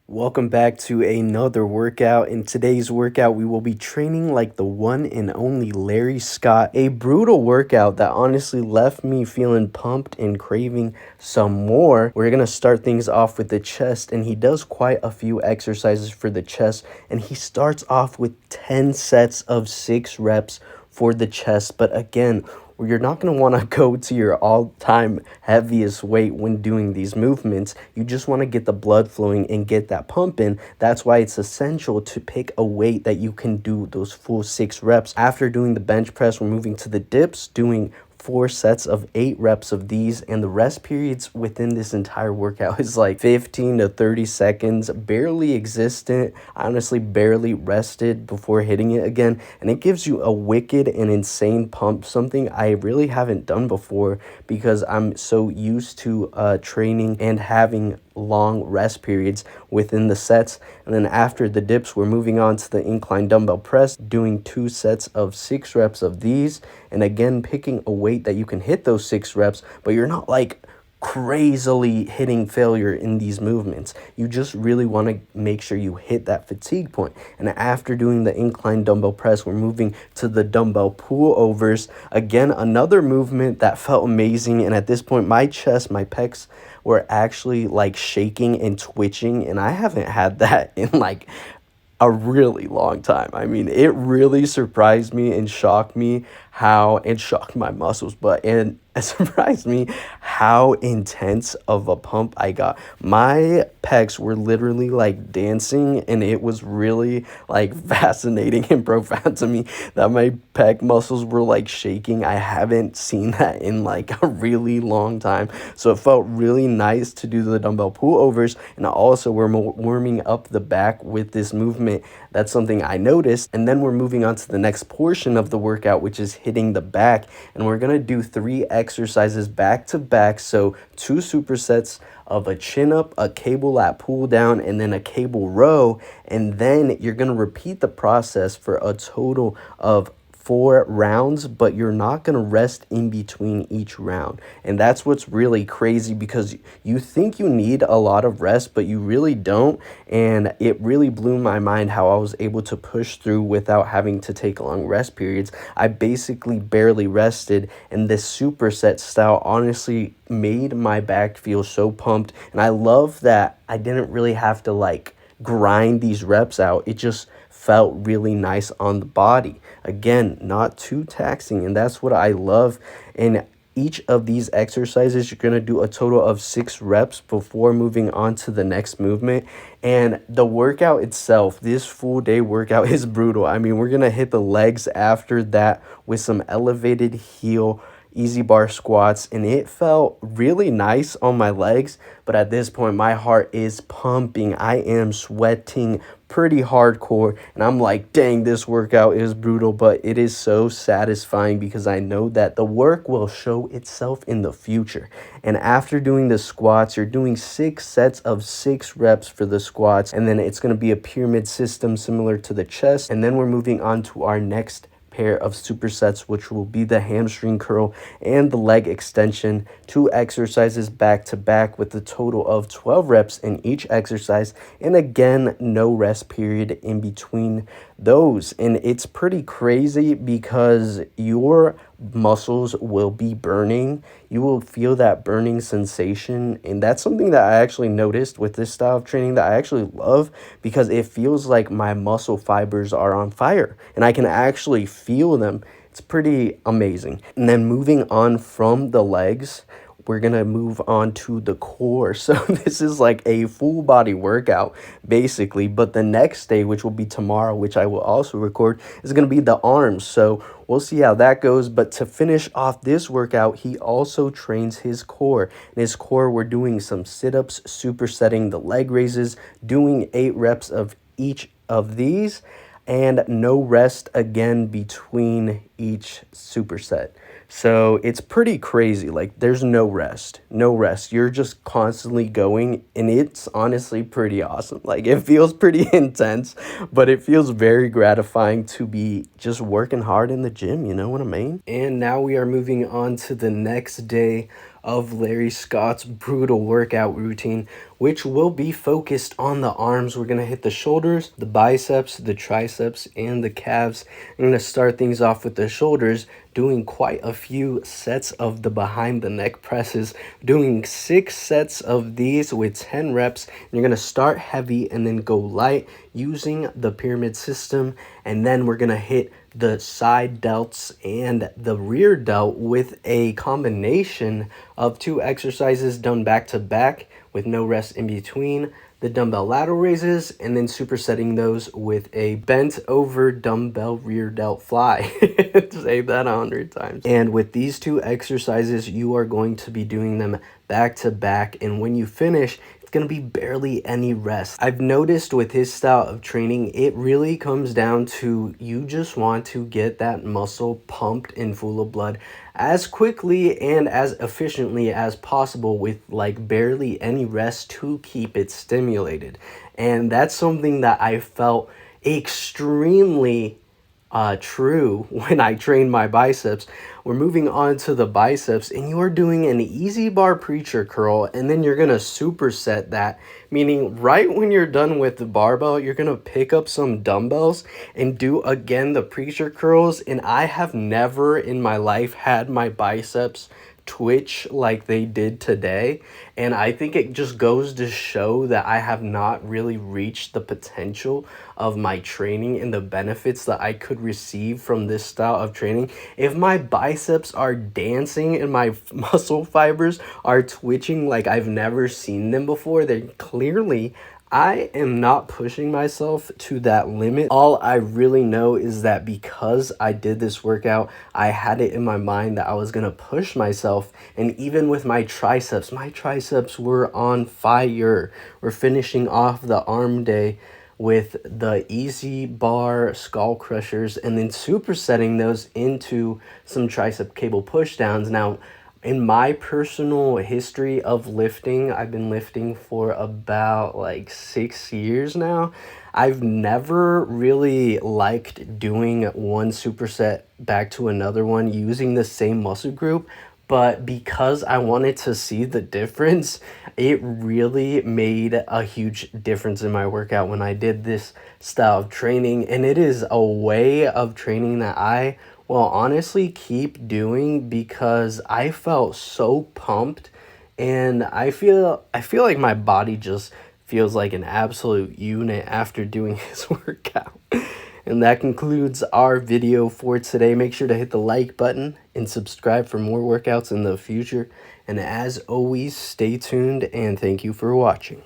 Welcome back to another workout. In today's workout, we will be training like the one and only Larry Scott. A brutal workout that honestly left me feeling pumped and craving some more. We're going to start things off with the chest, and he does quite a few exercises for the chest. And he starts off with 10 sets of 6 reps for the chest. But again, you're not going to want to go to your all-time heaviest weight when doing these movements. You just want to get the blood flowing and get that pumping. That's why it's essential to pick a weight that you can do those full 6 reps. After doing the bench press, we're moving to the dips, doing 4 sets of 8 reps of these, and the rest periods within this entire workout is like 15 to 30 seconds, barely existent. I honestly barely rested before hitting it again, and it gives you a wicked and insane pump, something I really haven't done before because I'm so used to training and having long rest periods within the sets. And then after the dips, we're moving on to the incline dumbbell press, doing 2 sets of 6 reps of these, and again picking a weight that you can hit those 6 reps, but you're not like crazily hitting failure in these movements. You just really want to make sure you hit that fatigue point. And after doing the incline dumbbell press, we're moving to the dumbbell pullovers. Again, another movement that felt amazing, and at this point my chest, my pecs were actually like shaking and twitching, and I haven't had that in like a really long time. I mean, it really surprised me and shocked me how, and shocked my muscles, but and it surprised me how intense of a pump I got. My pecs were literally like dancing, and it was really like fascinating and profound to me that my pec muscles were like shaking. I haven't seen that in like a really long time. So it felt really nice to do the dumbbell pullovers, and also we're warming up the back with this movement. That's something I noticed. And then we're moving on to the next portion of the workout, which is hitting the back, and we're gonna do 3 exercises back to back. So 2 supersets of a chin up, a cable lat pull down, and then a cable row. And then you're gonna repeat the process for a total of 4 rounds, but you're not going to rest in between each round. And that's what's really crazy, because you think you need a lot of rest, but you really don't. And it really blew my mind how I was able to push through without having to take long rest periods. I basically barely rested, and this superset style honestly made my back feel so pumped. And I love that I didn't really have to like grind these reps out. It just felt really nice on the body. Again, not too taxing, and that's what I love. In each of these exercises, you're going to do a total of 6 reps before moving on to the next movement. And the workout itself, this full day workout, is brutal. I mean, we're going to hit the legs after that with some elevated heel easy bar squats, and it felt really nice on my legs. But at this point, my heart is pumping. I am sweating pretty hardcore, and I'm like, dang, this workout is brutal, but it is so satisfying because I know that the work will show itself in the future. And after doing the squats, you're doing 6 sets of 6 reps for the squats, and then it's going to be a pyramid system similar to the chest. And then we're moving on to our next pair of supersets, which will be the hamstring curl and the leg extension. 2 exercises back to back with a total of 12 reps in each exercise, and again, no rest period in between those. And it's pretty crazy because your muscles will be burning. You will feel that burning sensation, and that's something that I actually noticed with this style of training that I actually love, because it feels like my muscle fibers are on fire and I can actually feel them. It's pretty amazing. And then moving on from the legs, we're going to move on to the core. So this is like a full body workout basically, but the next day, which will be tomorrow, which I will also record, is going to be the arms. So we'll see how that goes. But to finish off this workout, he also trains his core. In his core, we're doing some sit-ups, supersetting the leg raises, doing 8 reps of each of these, and no rest again between each superset. So it's pretty crazy. Like, there's no rest. You're just constantly going, and it's honestly pretty awesome. Like, it feels pretty intense, but it feels very gratifying to be just working hard in the gym, you know what I mean? And now we are moving on to the next day of Larry Scott's brutal workout routine, which will be focused on the arms. We're going to hit the shoulders, the biceps, the triceps, and the calves. I'm going to start things off with the shoulders, doing quite a few sets of the behind the neck presses, doing 6 sets of these with 10 reps. You're going to start heavy and then go light using the pyramid system, and then we're going to hit the side delts and the rear delt with a combination of 2 exercises done back to back with no rest in between, the dumbbell lateral raises, and then supersetting those with a bent over dumbbell rear delt fly. Say that 100 times. And with these 2 exercises, you are going to be doing them back to back, and when you finish, it's going to be barely any rest. I've noticed with his style of training, it really comes down to you just want to get that muscle pumped and full of blood as quickly and as efficiently as possible with like barely any rest to keep it stimulated. And that's something that I felt extremely true when I train my biceps. We're moving on to the biceps, and you are doing an easy bar preacher curl, and then you're gonna superset that, meaning right when you're done with the barbell, you're gonna pick up some dumbbells and do again the preacher curls. And I have never in my life had my biceps twitch like they did today, and I think it just goes to show that I have not really reached the potential of my training and the benefits that I could receive from this style of training. If my biceps are dancing and my muscle fibers are twitching like I've never seen them before, then clearly I am not pushing myself to that limit. All I really know is that because I did this workout, I had it in my mind that I was gonna push myself. And even with my triceps were on fire. We're finishing off the arm day with the easy bar skull crushers and then supersetting those into some tricep cable push downs. Now, in my personal history of lifting, I've been lifting for about like 6 years now. I've never really liked doing one superset back to another one using the same muscle group. But because I wanted to see the difference, it really made a huge difference in my workout when I did this style of training. And it is a way of training that I will honestly keep doing because I felt so pumped, and I feel like my body just feels like an absolute unit after doing this workout. And that concludes our video for today. Make sure to hit the like button and subscribe for more workouts in the future. And as always, stay tuned and thank you for watching.